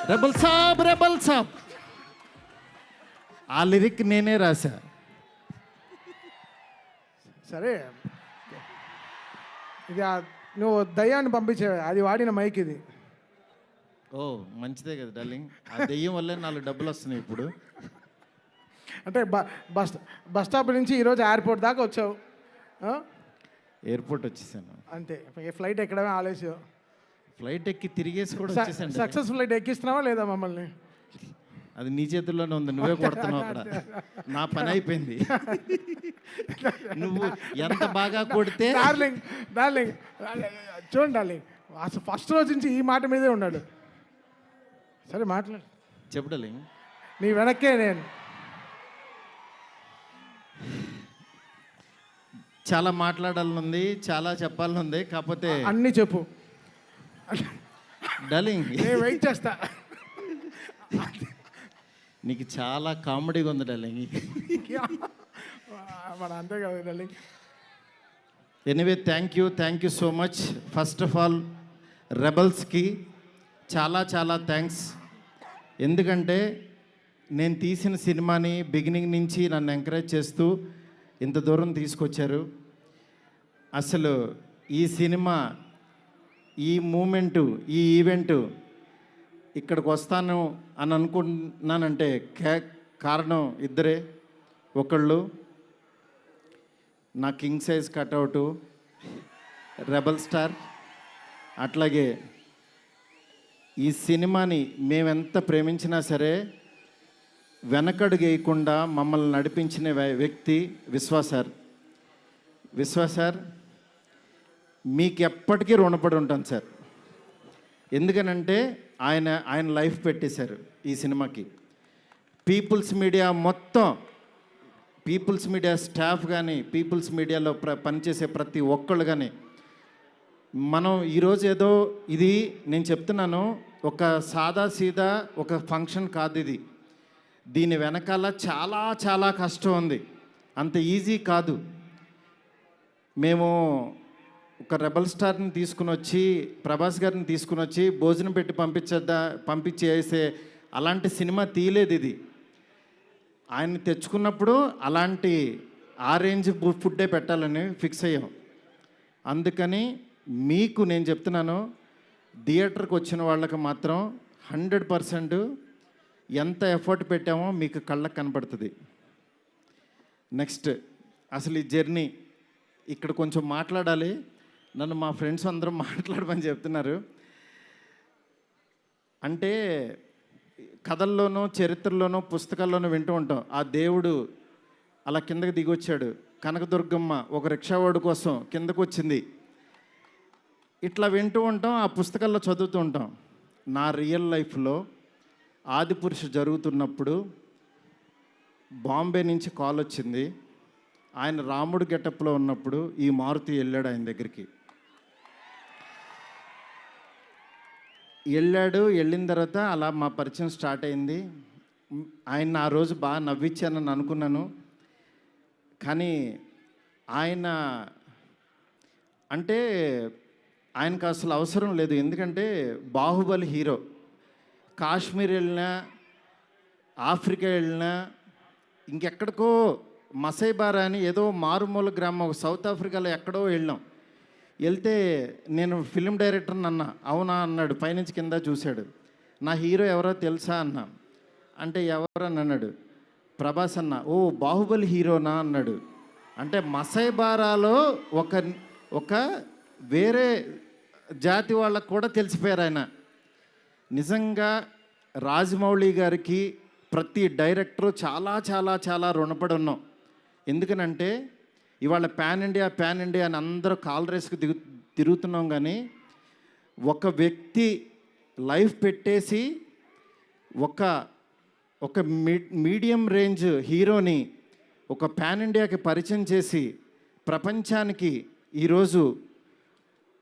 Rebel సాబ్ ఆ lyric నేనే రాశా. సరే, ఇది నువ్వు దయ్యాన్ని పంపించావు, అది వాడిన మైక్ ఇది. ఓ మంచిదే కదా డార్లింగ్, ఆ దెయ్యం వల్లే 4 డబ్బులు వస్తున్నాయి ఇప్పుడు. అంటే బస్ స్టాప్ నుంచి ఈరోజు ఎయిర్పోర్ట్ దాకా వచ్చావు. ఎయిర్పోర్ట్ వచ్చేసాను అంతే, ఫ్లైట్ ఎక్కడమే ఆలస్యం. ఫ్లైట్ ఎక్కి తిరిగేసి కూడా వచ్చేసాను. సక్సెస్ ఫ్లైట్ ఎక్కిస్తున్నావా లేదా మమ్మల్ని? అది నీ చేతుల్లోనే ఉంది, నువ్వే కొడుతున్నావు అక్కడ. నా పని అయిపోయింది. నువ్వు ఎంత బాగా కొడితే. డార్లింగ్ చూడండి డార్లింగ్, అసలు ఫస్ట్ రోజు నుంచి ఈ మాట మీదే ఉన్నాడు. సరే మాట్లాడు, చెప్పు డార్లింగ్. నీ వెనక్కే నేను. చాలా మాట్లాడాలనుంది, చాలా చెప్పాలనుంది, కాకపోతే అన్నీ చెప్పు డార్లింగ్. నేను వెయిట్ చేస్తా. నీకు చాలా కామెడీగా ఉంది డార్లింగ్. మన అంతే కదా darling. Anyway thank you so much. First of all రెబల్స్కి చాలా థ్యాంక్స్. ఎందుకంటే నేను తీసిన సినిమాని బిగినింగ్ నుంచి నన్ను ఎంకరేజ్ చేస్తూ ఇంత దూరం తీసుకొచ్చారు. అసలు ఈ సినిమా, ఈ మూమెంటు, ఈ ఈవెంటు ఇక్కడికి వస్తాను అని అనుకుంటున్నానంటే కారణం ఇద్దరే. ఒకళ్ళు నా కింగ్ సైజ్ కట్అవుటు రెబల్ స్టార్, అట్లాగే ఈ సినిమాని మేమెంత ప్రేమించినా సరే వెనకడుగు వేయకుండా మమ్మల్ని నడిపించిన వ్యక్తి విశ్వాస్ సార్. మీకు ఎప్పటికీ రుణపడి ఉంటాను సార్. ఎందుకనంటే ఆయన లైఫ్ పెట్టేశారు ఈ సినిమాకి. పీపుల్స్ మీడియా మొత్తం, పీపుల్స్ మీడియా స్టాఫ్ కానీ, పీపుల్స్ మీడియాలో పనిచేసే ప్రతి ఒక్కళ్ళు కానీ, మనం ఈరోజు ఏదో ఇది నేను చెప్తున్నాను, ఒక సీదా ఒక ఫంక్షన్ కాదు ఇది. దీని వెనకాల చాలా కష్టం ఉంది, అంత ఈజీ కాదు. మేము ఒక రెబల్ స్టార్ని తీసుకుని వచ్చి, ప్రభాస్ గారిని తీసుకుని వచ్చి భోజనం పెట్టి పంపించేసే అలాంటి సినిమా తీయలేదు ఇది. ఆయన్ని తెచ్చుకున్నప్పుడు అలాంటి ఆ రేంజ్ ఫుడ్డే పెట్టాలని ఫిక్స్ అయ్యాం. అందుకని మీకు నేను చెప్తున్నాను, థియేటర్కి వచ్చిన వాళ్ళకి మాత్రం 100% ఎంత ఎఫర్ట్ పెట్టామో మీకు కళ్ళకు కనపడుతుంది. నెక్స్ట్ అసలు ఈ జర్నీ ఇక్కడ కొంచెం మాట్లాడాలి. నన్ను మా ఫ్రెండ్స్ అందరూ మాట్లాడమని చెప్తున్నారు. అంటే కథల్లోనూ, చరిత్రలోనూ, పుస్తకాల్లోనూ వింటూ ఉంటాం, ఆ దేవుడు అలా కిందకి దిగొచ్చాడు, కనకదుర్గమ్మ ఒక రిక్షావాడు కోసం కిందకు వచ్చింది, ఇట్లా వింటూ ఉంటాం, ఆ పుస్తకాల్లో చదువుతూ ఉంటాం. నా రియల్ లైఫ్లో ఆదిపురుష జరుగుతున్నప్పుడు బాంబే నుంచి కాల్ వచ్చింది. ఆయన రాముడు గెటప్లో ఉన్నప్పుడు ఈ మారుతి వెళ్ళాడు ఆయన దగ్గరికి. వెళ్ళిన తర్వాత అలా మా పరిచయం స్టార్ట్ అయింది. ఆయన ఆ రోజు బాగా నవ్వించానని అనుకున్నాను. కానీ ఆయన అంటే ఆయనకు అసలు అవసరం లేదు. ఎందుకంటే బాహుబలి హీరో. కాశ్మీర్ వెళ్ళినా, ఆఫ్రికా వెళ్ళినా, ఇంకెక్కడికో మసైబారా అని ఏదో మారుమూల గ్రామం సౌత్ ఆఫ్రికాలో ఎక్కడో వెళ్తే నేను ఫిలిం డైరెక్టర్ని అన్నా. అవునా అన్నాడు, పైనుంచి కింద చూశాడు. నా హీరో ఎవరో తెలుసా అన్నా. అంటే ఎవరని అన్నాడు. ప్రభాస్ అన్న. ఓ బాహుబలి హీరోనా అన్నాడు. అంటే మసైబారాలో ఒక వేరే జాతి వాళ్ళకు కూడా తెలిసిపోయారు ఆయన. నిజంగా రాజమౌళి గారికి ప్రతి డైరెక్టరు చాలా రుణపడి ఉన్నాం. ఎందుకనంటే ఇవాళ పాన్ ఇండియా అని అందరూ కాల్ రేస్కి తిరుగుతున్నాం, కానీ ఒక వ్యక్తి లైఫ్ పెట్టేసి ఒక మీడియం రేంజ్ హీరోని ఒక పాన్ ఇండియాకి పరిచయం చేసి ప్రపంచానికి ఈరోజు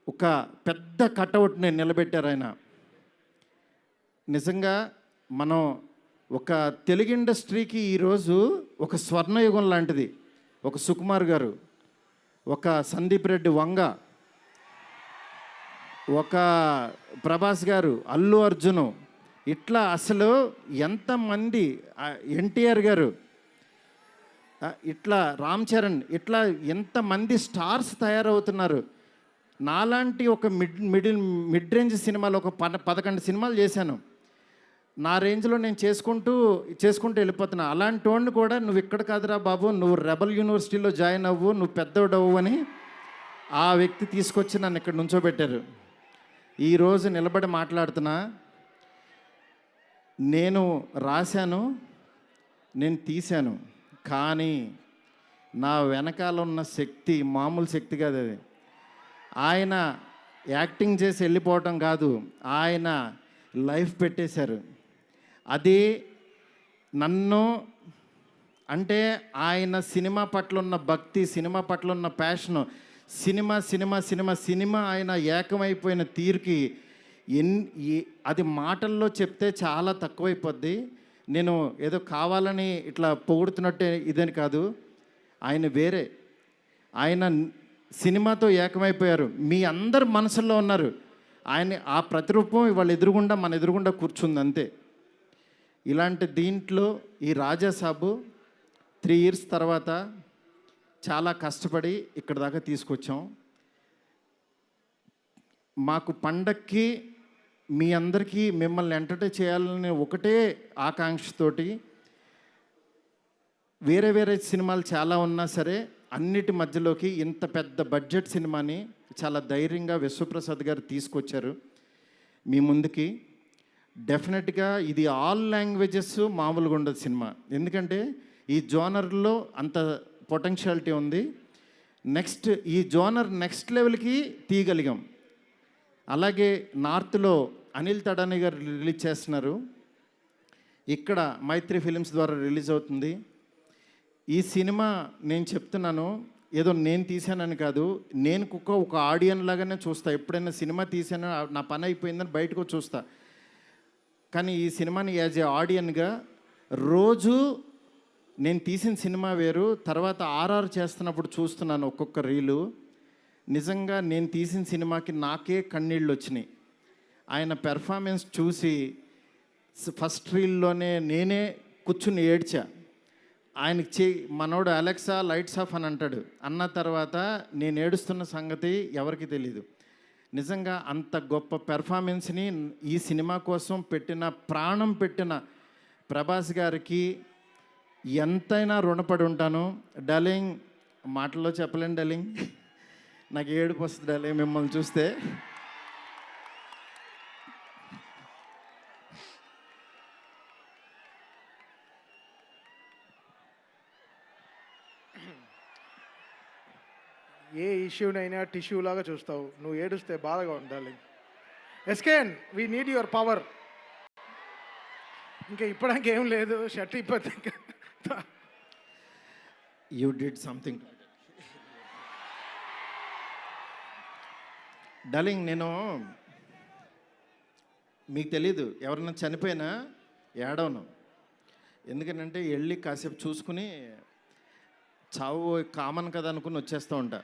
ఒక పెద్ద కటౌట్ని నిలబెట్టారు ఆయన. నిజంగా మనం ఒక తెలుగు ఇండస్ట్రీకి ఈరోజు ఒక స్వర్ణయుగం లాంటిది. ఒక సుకుమార్ గారు, ఒక సందీప్ రెడ్డి వంగ, ఒక ప్రభాస్ గారు, అల్లు అర్జును, ఇట్లా అసలు ఎంతమంది ఎన్టీఆర్ గారు, ఇట్లా రామ్ చరణ్, ఇట్లా ఎంతమంది స్టార్స్ తయారవుతున్నారు. నాలాంటి ఒక మిడ్ రేంజ్ సినిమాలు ఒక 11 సినిమాలు చేశాను. నా రేంజ్లో నేను చేసుకుంటూ వెళ్ళిపోతున్నా. అలాంటి వాడిని కూడా నువ్వు ఇక్కడ కాదురా బాబు, నువ్వు రెబల్ యూనివర్సిటీలో జాయిన్ అవ్వు, నువ్వు పెద్దోడవు అని ఆ వ్యక్తి తీసుకొచ్చి నన్ను ఇక్కడ నుంచోబెట్టారు. ఈరోజు నిలబడి మాట్లాడుతున్నా. నేను రాశాను, నేను తీశాను, కానీ నా వెనకాల ఉన్న శక్తి మామూలు శక్తి కాదు. అది ఆయన యాక్టింగ్ చేసి వెళ్ళిపోవటం కాదు, ఆయన లైఫ్ పెట్టేశారు. అది నన్ను అంటే ఆయన సినిమా పట్ల ఉన్న భక్తి, సినిమా పట్ల ఉన్న ప్యాషను, సినిమా ఆయన ఏకమైపోయిన తీరుకి అది మాటల్లో చెప్తే చాలా తక్కువైపోద్ది. నేను ఏదో కావాలని ఇట్లా పొగుడుతున్నట్టే ఇదని కాదు. ఆయన వేరే, ఆయన సినిమాతో ఏకమైపోయారు. మీ అందరు మనసుల్లో ఉన్నారు. ఆయన ఆ ప్రతిరూపం ఇవాళ మన ఎదురుగుండా కూర్చుంది అంతే. ఇలాంటి దీంట్లో ఈ రాజాసాబు 3 years తర్వాత చాలా కష్టపడి ఇక్కడ దాకా తీసుకొచ్చాం. మాకు పండక్కి మీ అందరికీ మిమ్మల్ని ఎంటర్టైన్ చేయాలని ఒకటే ఆకాంక్షతోటి వేరే సినిమాలు చాలా ఉన్నా సరే అన్నిటి మధ్యలోకి ఇంత పెద్ద బడ్జెట్ సినిమాని చాలా ధైర్యంగా విశ్వప్రసాద్ గారు తీసుకొచ్చారు మీ ముందుకి. డెఫినెట్గా ఇది ఆల్ లాంగ్వేజెస్ మామూలుగా ఉండదు సినిమా, ఎందుకంటే ఈ జోనర్లో అంత పొటెన్షియాలిటీ ఉంది. నెక్స్ట్ ఈ జోనర్ నెక్స్ట్ లెవెల్కి తీయగలిగాం. అలాగే నార్త్లో అనిల్ తడాని గారు రిలీజ్ చేస్తున్నారు, ఇక్కడ మైత్రి ఫిలిమ్స్ ద్వారా రిలీజ్ అవుతుంది. ఈ సినిమా నేను చెప్తున్నాను, ఏదో నేను తీశానని కాదు, నేను ఒక ఆడియన్ లాగానే చూస్తా. ఎప్పుడైనా సినిమా తీసాను నా పని అయిపోయిందని బయటకు చూస్తా, కానీ ఈ సినిమాని యాజ్ ఏ ఆడియన్గా రోజు నేను తీసిన సినిమా వేరు, తర్వాత ఆర్ఆర్ చేస్తున్నప్పుడు చూస్తున్నాను ఒక్కొక్క రీలు. నిజంగా నేను తీసిన సినిమాకి నాకే కన్నీళ్ళు వచ్చినాయి. ఆయన పెర్ఫార్మెన్స్ చూసి ఫస్ట్ రీల్లోనే నేనే కూర్చుని ఏడ్చా. ఆయనకి మనోడు అలెక్సా లైట్స్ ఆఫ్ అని అంటాడు, అన్న తర్వాత నేను ఏడుస్తున్న సంగతి ఎవరికి తెలీదు. నిజంగా అంత గొప్ప పెర్ఫార్మెన్స్ని ఈ సినిమా కోసం ప్రాణం పెట్టిన ప్రభాస్ గారికి ఎంతైనా రుణపడి ఉంటాను. డార్లింగ్, మాటల్లో చెప్పలేను డార్లింగ్, నాకు ఏడుపు వస్తుంది డార్లింగ్ మిమ్మల్ని చూస్తే. ఏ ఇష్యూనైనా టిష్యూ లాగా చూస్తావు, నువ్వు ఏడుస్తే బాధగా ఉండాలి. ఎస్కేన్, వీ నీడ్ యువర్ పవర్. ఇంకా ఇప్పడానికి ఏం లేదు, షర్ట్ ఇప్పటి యూ డిడ్ సంథింగ్. డార్లింగ్, నేను మీకు తెలీదు, ఎవరన్నా చనిపోయినా ఏడవను. ఎందుకంటే వెళ్ళి కాసేపు చూసుకుని చావు కామన్ కదా అనుకుని వచ్చేస్తూ ఉంటా.